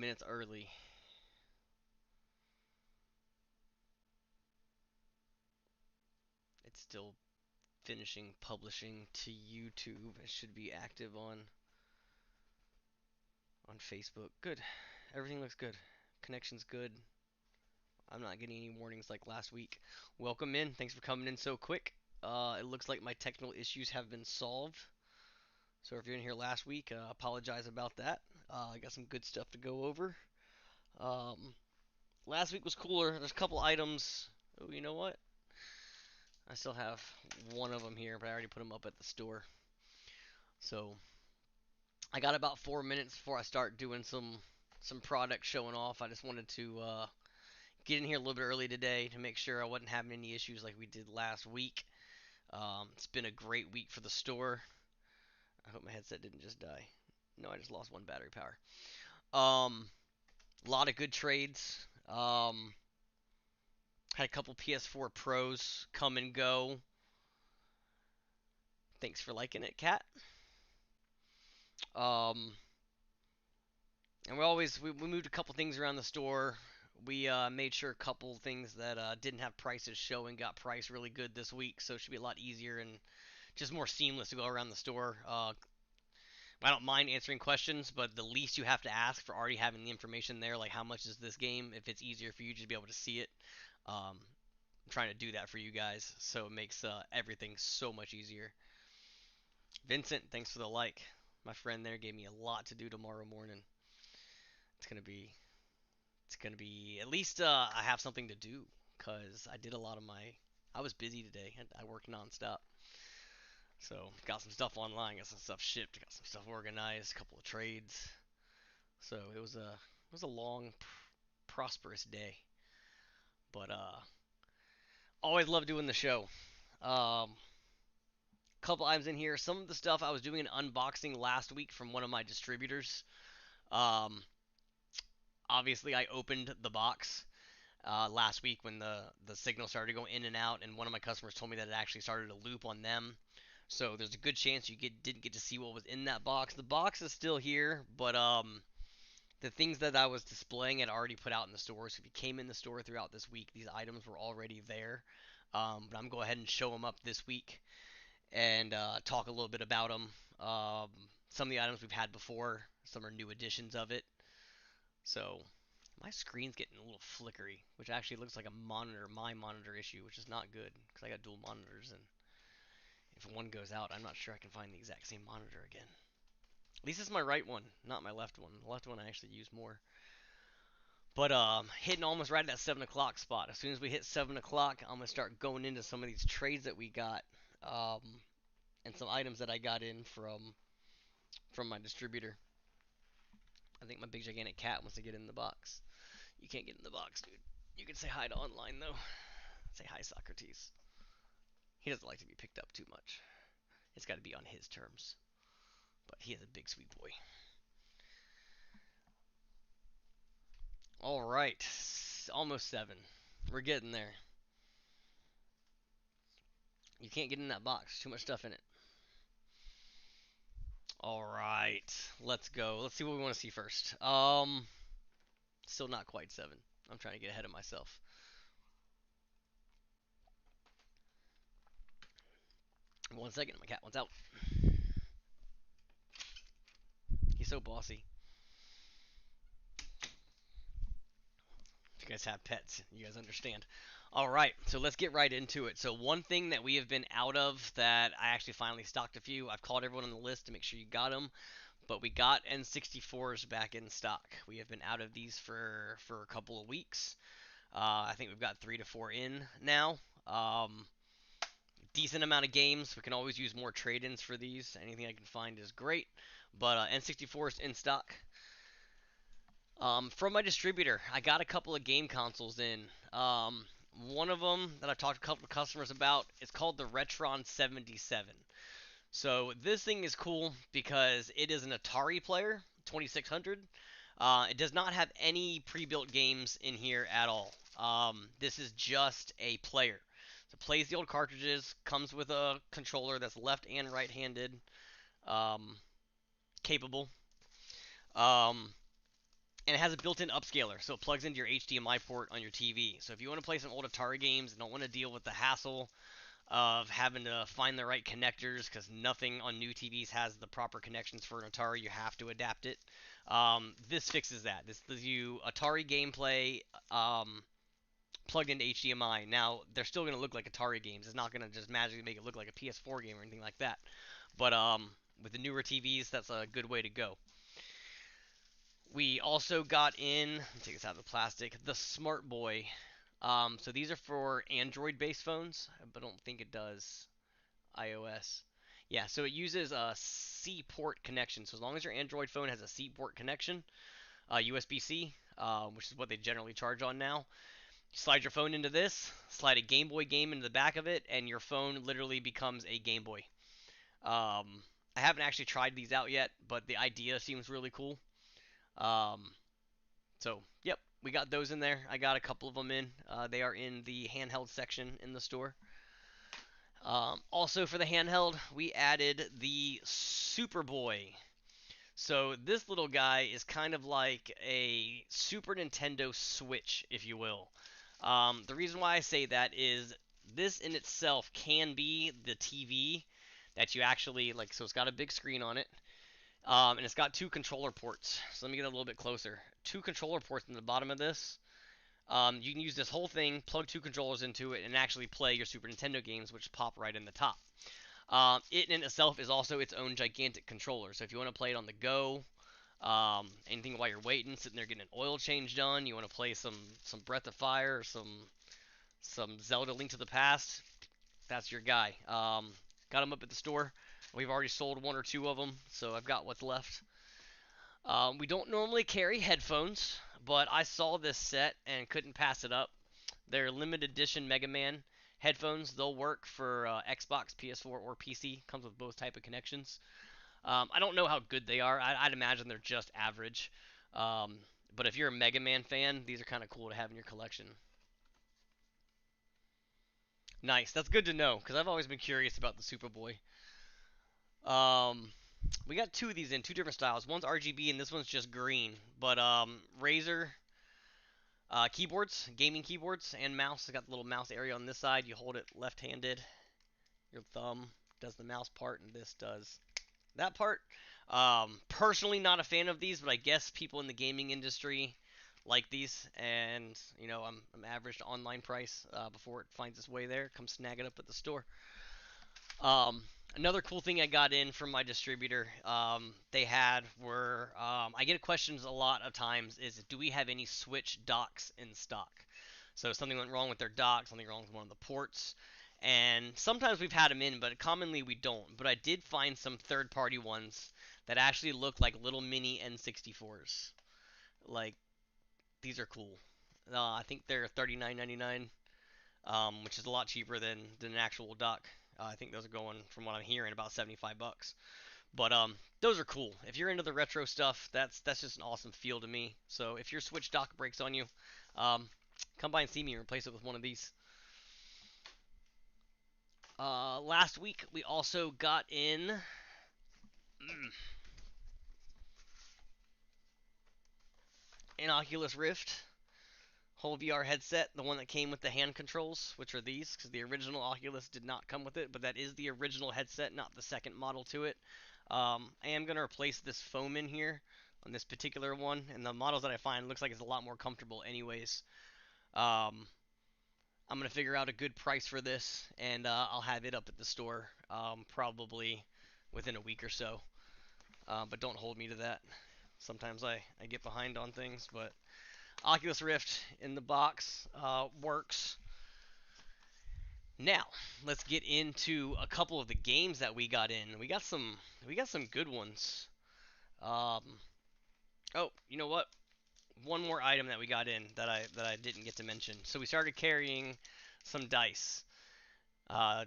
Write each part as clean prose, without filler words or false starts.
minutes early. It's still finishing publishing to YouTube. It should be active on Facebook. Good. Everything looks good. Connection's good. I'm not getting any warnings like last week. Welcome in. Thanks for coming in so quick. It looks like my technical issues have been solved. So if you're in here last week, apologize about that. I got some good stuff to go over. Um, Last week was cooler. There's a couple items. Oh, you know what? I still have one of them here, but I already put them up at the store. So I got about 4 minutes before I start doing some product showing off. I just wanted to get in here a little bit early today to make sure I wasn't having any issues like we did last week. It's been a great week for the store. I hope my headset didn't just die. No, I just lost one battery power. A lot of good trades. Had a couple PS4 Pros come and go. Thanks for liking it, Cat. Um, and we moved a couple things around the store. We made sure a couple things that didn't have prices showing got priced really good this week, so it should be a lot easier and just more seamless to go around the store. I don't mind answering questions, but the least you have to ask for already having the information there, like how much is this game, if it's easier for you to be able to see it. I'm trying to do that for you guys, so it makes everything so much easier. Vincent, thanks for the like. My friend there gave me a lot to do tomorrow morning. It's gonna be it's gonna be at least I have something to do because I did a lot of my. I was busy today. I worked nonstop. So got some stuff online, got some stuff shipped, got some stuff organized, a couple of trades. So it was a long, prosperous day. But always love doing the show. Couple items in here. Some of the stuff I was doing an unboxing last week from one of my distributors. Um, Obviously I opened the box last week when the signal started to go in and out, and one of my customers told me that it actually started to loop on them. So there's a good chance didn't get to see what was in that box. The box is still here, but the things that I was displaying had already put out in the store. So if you came in the store throughout this week, these items were already there. But I'm going to go ahead and show them up this week and talk a little bit about them. Some of the items we've had before, some are new editions of it. So my screen's getting a little flickery, which actually looks like my monitor issue, which is not good because I got dual monitors, and if one goes out, I'm not sure I can find the exact same monitor again. At least it's my right one, not my left one. The left one I actually use more. But hitting almost right at that 7 o'clock spot. As soon as we hit 7 o'clock, I'm gonna start going into some of these trades that we got, um, and some items that I got in from my distributor. I think my big gigantic cat wants to get in the box. You can't get in the box, dude. You can say hi to online though. Say hi, Socrates. He doesn't like to be picked up too much. It's got to be on his terms. But he is a big sweet boy. All right, almost 7. We're getting there. You can't get in that box. Too much stuff in it. All right, let's go. Let's see what we want to see first. Still not quite 7. I'm trying to get ahead of myself. One second, my cat wants out. He's so bossy. If you guys have pets, you guys understand. All right, so let's get right into it. So one thing that we have been out of that I actually finally stocked a few. I've called everyone on the list to make sure you got them, but we got N64s back in stock. We have been out of these for a couple of weeks. I think we've got 3 to 4 in now. Decent amount of games. We can always use more trade-ins for these. Anything I can find is great. But N64 is in stock. From my distributor, I got a couple of game consoles in. One of them that I've talked to a couple of customers about is called the Retron 77. So this thing is cool because it is an Atari player, 2600. It does not have any pre-built games in here at all. This is just a player. So it plays the old cartridges, comes with a controller that's left and right-handed, um, capable. Um, and it has a built-in upscaler, so it plugs into your HDMI port on your TV. So if you want to play some old Atari games and don't want to deal with the hassle of having to find the right connectors, because nothing on new TVs has the proper connections for an Atari, you have to adapt it. This fixes that. This gives you Atari gameplay plugged into HDMI. Now they're still going to look like Atari games. It's not going to just magically make it look like a PS4 game or anything like that. But with the newer TVs, that's a good way to go. We also got in, let me take this out of the plastic, the Smart Boy. So these are for Android-based phones, but I don't think it does iOS. Yeah, so it uses a C port connection. So as long as your Android phone has a C port connection, USB-C, which is what they generally charge on now, you slide your phone into this, slide a Game Boy game into the back of it, and your phone literally becomes a Game Boy. I haven't actually tried these out yet, but the idea seems really cool. Um, So, yep, we got those in there. I got a couple of them in. They are in the handheld section in the store. Also, for the handheld, we added the Superboy. So, this little guy is kind of like a Super Nintendo Switch, if you will. The reason why I say that is this in itself can be the TV that you actually like. So, it's got a big screen on it. And it's got two controller ports. So let me get a little bit closer. Two controller ports in the bottom of this. You can use this whole thing, plug two controllers into it, and actually play your Super Nintendo games, which pop right in the top. It in itself is also its own gigantic controller. So if you want to play it on the go, anything while you're waiting, sitting there getting an oil change done, you want to play some Breath of Fire or some Zelda Link to the Past, that's your guy. Got them up at the store. We've already sold one or two of them, so I've got what's left. We don't normally carry headphones, but I saw this set and couldn't pass it up. They're limited edition Mega Man headphones. They'll work for Xbox, PS4, or PC. Comes with both type of connections. I don't know how good they are. I'd imagine they're just average. Um, but if you're a Mega Man fan, these are kind of cool to have in your collection. Nice. That's good to know because I've always been curious about the Superboy. We got two of these in two different styles. One's RGB and this one's just green. But Razer keyboards, gaming keyboards, and mouse. I got the little mouse area on this side. You hold it left-handed. Your thumb does the mouse part, and this does that part. Personally, not a fan of these, but I guess people in the gaming industry like these, and I'm averaged online price before it finds its way there. Come snag it up at the store. Another cool thing I got in from my distributor, they had were I get questions a lot of times is do we have any Switch docks in stock? So something went wrong with their dock, something wrong with one of the ports, and sometimes we've had them in, but commonly we don't. But I did find some third-party ones that actually look like little mini N64s. Like these are cool. I think they're $39.99, which is a lot cheaper than an actual dock. I think those are going, from what I'm hearing, about 75 bucks. But those are cool. If you're into the retro stuff, that's just an awesome feel to me. So if your Switch dock breaks on you, um, come by and see me and replace it with one of these. Last week we also got in an Oculus Rift whole VR headset, the one that came with the hand controls, which are these, because the original Oculus did not come with it, but that is the original headset, not the second model to it. I am going to replace this foam in here on this particular one, and the models that I find looks like it's a lot more comfortable anyways. Um, I'm going to figure out a good price for this, and I'll have it up at the store probably within a week or so. But don't hold me to that. Sometimes I get behind on things, but Oculus Rift in the box works. Now, let's get into a couple of the games that we got in. We got some good ones. Um, oh, you know what? One more item that we got in that I didn't get to mention. So we started carrying some dice,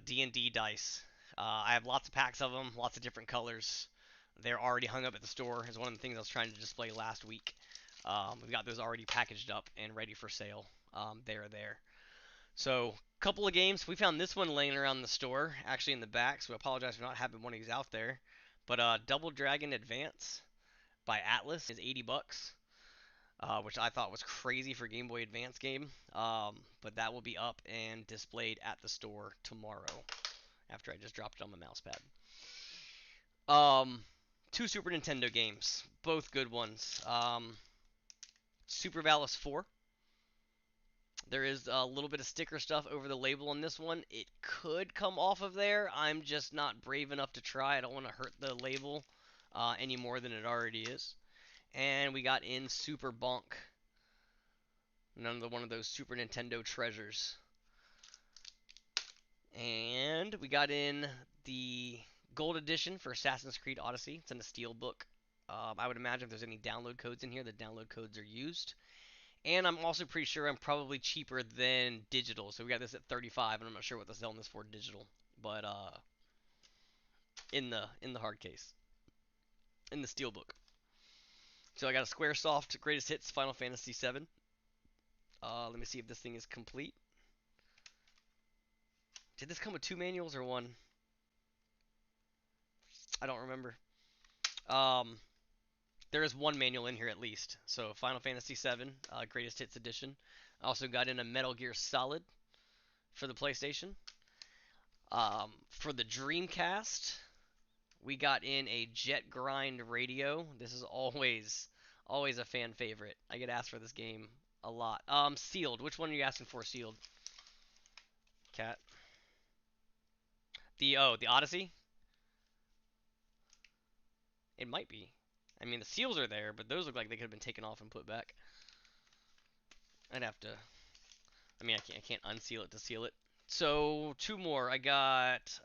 D&D dice. I have lots of packs of them, lots of different colors. They're already hung up at the store. Is one of the things I was trying to display last week. We've got those already packaged up and ready for sale. They're there. So, couple of games. We found this one laying around the store, actually in the back. So I apologize for not having one of these out there. But Double Dragon Advance by Atlas is 80 bucks. which I thought was crazy for Game Boy Advance game. But that will be up and displayed at the store tomorrow after I just dropped it on my mouse pad. Um, two Super Nintendo games, both good ones. Super Valis 4. There is a little bit of sticker stuff over the label on this one. It could come off of there. I'm just not brave enough to try. I don't want to hurt the label any more than it already is. And we got in Super Bonk, another one of those Super Nintendo treasures. And we got in the Gold Edition for Assassin's Creed Odyssey. It's in a steel book. I would imagine if there's any download codes in here, the download codes are used. And I'm also pretty sure I'm probably cheaper than digital. So we got this at 35, and I'm not sure what they're selling this for digital, but in the hard case, in the steelbook. So I got a SquareSoft Greatest Hits Final Fantasy VII. Let me see if this thing is complete. Did this come with two manuals or one? I don't remember. Um, there is one manual in here at least. So Final Fantasy VII Greatest Hits Edition. I also got in a Metal Gear Solid for the PlayStation. For the Dreamcast, we got in a Jet Grind radio. This is always a fan favorite. I get asked for this game a lot. Sealed. Which one are you asking for? Sealed. Cat. The Odyssey. It might be. I mean, the seals are there, but those look like they could have been taken off and put back. I'd have to. I mean, I can't unseal it to seal it. So two more. I got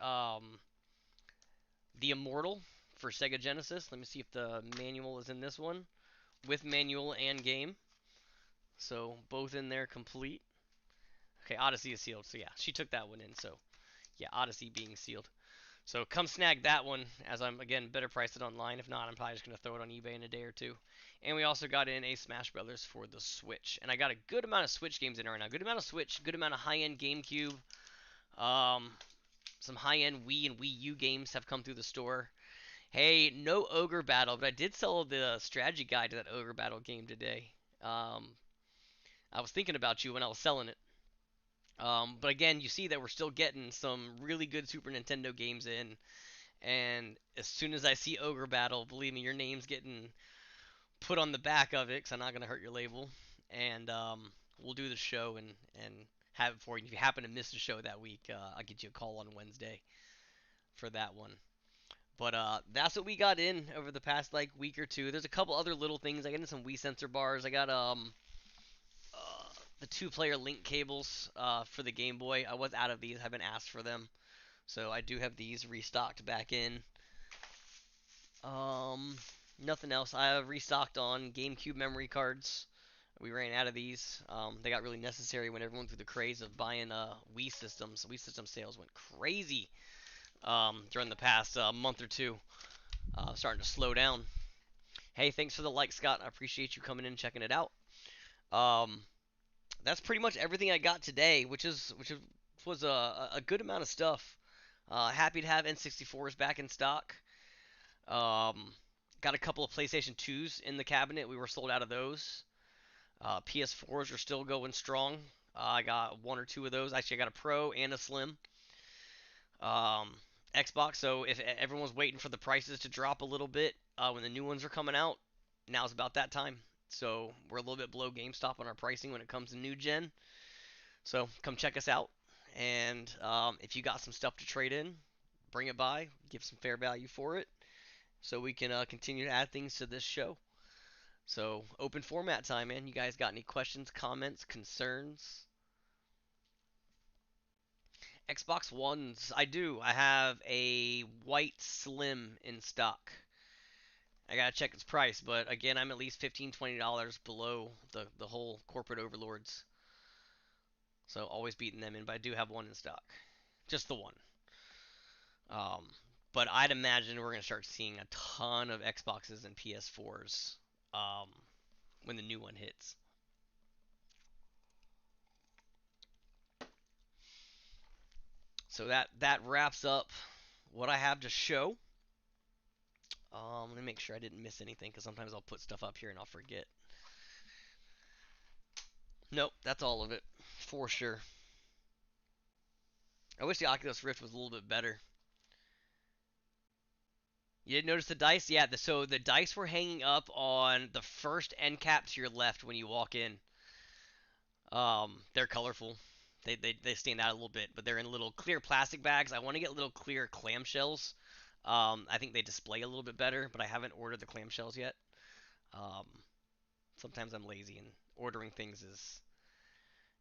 the Immortal for Sega Genesis. Let me see if the manual is in this one with manual and game. So both in there complete. Okay, Odyssey is sealed. So yeah, she took that one in. So yeah, Odyssey being sealed. So come snag that one as I'm again better priced it online. If not, I'm probably just gonna throw it on eBay in a day or two. And we also got in a Smash Brothers for the Switch, and I got a good amount of Switch games in right now. Good amount of Switch, good amount of high-end GameCube. Um, some high-end Wii and Wii U games have come through the store. Hey, no Ogre Battle, but I did sell the strategy guide to that Ogre Battle game today. Um, I was thinking about you when I was selling it. But again, you see that we're still getting some really good Super Nintendo games in. And as soon as I see Ogre Battle, believe me, your name's getting put on the back of it because I'm not going to hurt your label. And we'll do the show and have it for you. If you happen to miss the show that week, I'll get you a call on Wednesday for that one. But that's what we got in over the past like week or two. There's a couple other little things. I got in some Wii sensor bars. I got the two-player link cables for the Game Boy. I was out of these. I've been asked for them, so I do have these restocked back in. Um, Nothing else. I have restocked on GameCube memory cards. We ran out of these. They got really necessary when everyone through the craze of buying Wii systems. Wii system sales went crazy during the past month or two. Starting to slow down. Hey, thanks for the like, Scott. I appreciate you coming in and checking it out. Um, that's pretty much everything I got today, which was a good amount of stuff. Happy to have N64s back in stock. Um, got a couple of PlayStation 2s in the cabinet. We were sold out of those. PS4s are still going strong. I got one or two of those. Actually, I got a Pro and a Slim. Um, Xbox. So if everyone's waiting for the prices to drop a little bit when the new ones are coming out, now's about that time. So we're a little bit below GameStop on our pricing when it comes to new gen. So come check us out. And if you got some stuff to trade in, bring it by. Give some fair value for it, so we can continue to add things to this show. So open format time, man. You guys got any questions, comments, concerns? Xbox Ones, I do. I have a white Slim in stock. I gotta check its price, but again, I'm at least $15, $20 below the whole corporate overlords. So always beating them in, but I do have one in stock. Just the one. Um, but I'd imagine we're gonna start seeing a ton of Xboxes and PS4s when the new one hits. So that wraps up what I have to show. Let me make sure I didn't miss anything because sometimes I'll put stuff up here and I'll forget. Nope, that's all of it for sure. I wish the Oculus Rift was a little bit better. You didn't notice the dice? Yeah, so the dice were hanging up on the first end cap to your left when you walk in. They're colorful. They stand out a little bit, but they're in little clear plastic bags. I want to get little clear clamshells. I think they display a little bit better, but I haven't ordered the clamshells yet. Um, Sometimes I'm lazy, and ordering things is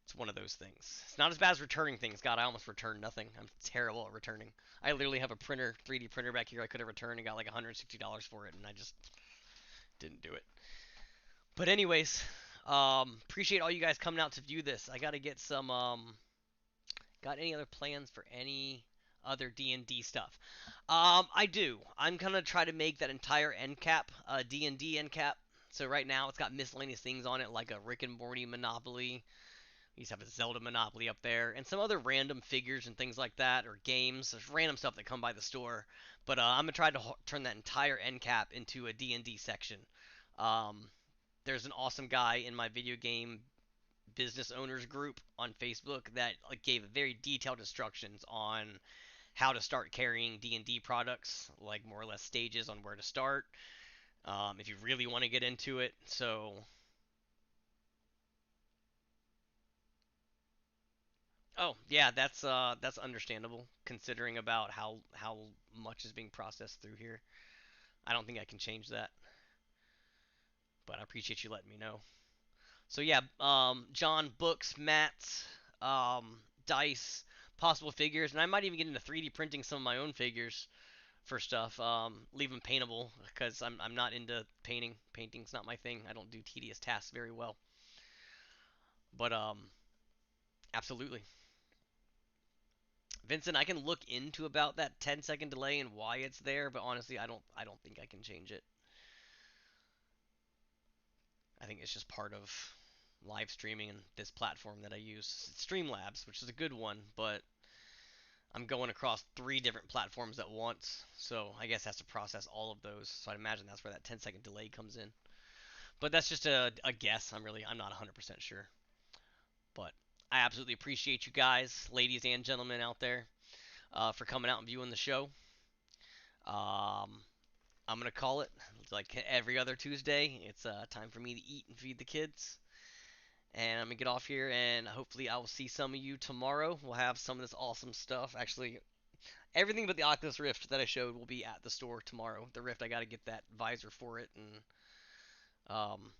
it's one of those things. It's not as bad as returning things. God, I almost returned nothing. I'm terrible at returning. I literally have a printer, 3D printer back here. I could have returned and got like $160 for it, and I just didn't do it. But anyways, appreciate all you guys coming out to view this. I got to get some. Got any other plans for any other D&D stuff? I do. I'm gonna try to make that entire end cap D&D end cap. So right now it's got miscellaneous things on it like a Rick and Morty Monopoly. We used to have a Zelda Monopoly up there, and some other random figures and things like that, or games. There's random stuff that come by the store. But I'm gonna try to turn that entire end cap into a D&D section. Um, there's an awesome guy in my video game business owners group on Facebook that like gave very detailed instructions on how to start carrying D&D products, like more or less stages on where to start. If you really want to get into it, so oh yeah, that's understandable considering about how much is being processed through here. I don't think I can change that, but I appreciate you letting me know. So yeah, John, books, mats, dice, possible figures, and I might even get into 3D printing some of my own figures for stuff. Leave them paintable because I'm not into painting. Painting's not my thing. I don't do tedious tasks very well. But absolutely, Vincent, I can look into about that 10-second delay and why it's there, but honestly, I don't think I can change it. I think it's just part of live streaming and this platform that I use. It's Streamlabs, which is a good one, but I'm going across three different platforms at once, so I guess it has to process all of those. So I'd imagine that's where that 10-second delay comes in. But that's just a guess. I'm not 100% sure. But I absolutely appreciate you guys, ladies and gentlemen out there, for coming out and viewing the show. Um, I'm gonna call it like every other Tuesday. It's time for me to eat and feed the kids. And I'm gonna get off here, and hopefully I will see some of you tomorrow. We'll have some of this awesome stuff. Actually, everything but the Oculus Rift that I showed will be at the store tomorrow. The Rift, I got to get that visor for it, and um,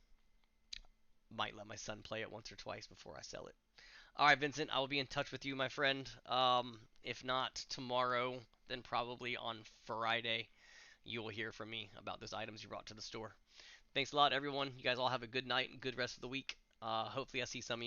might let my son play it once or twice before I sell it. All right, Vincent, I will be in touch with you, my friend. If not tomorrow, then probably on Friday, you will hear from me about those items you brought to the store. Thanks a lot, everyone. You guys all have a good night and good rest of the week. Hopefully, I see some of you.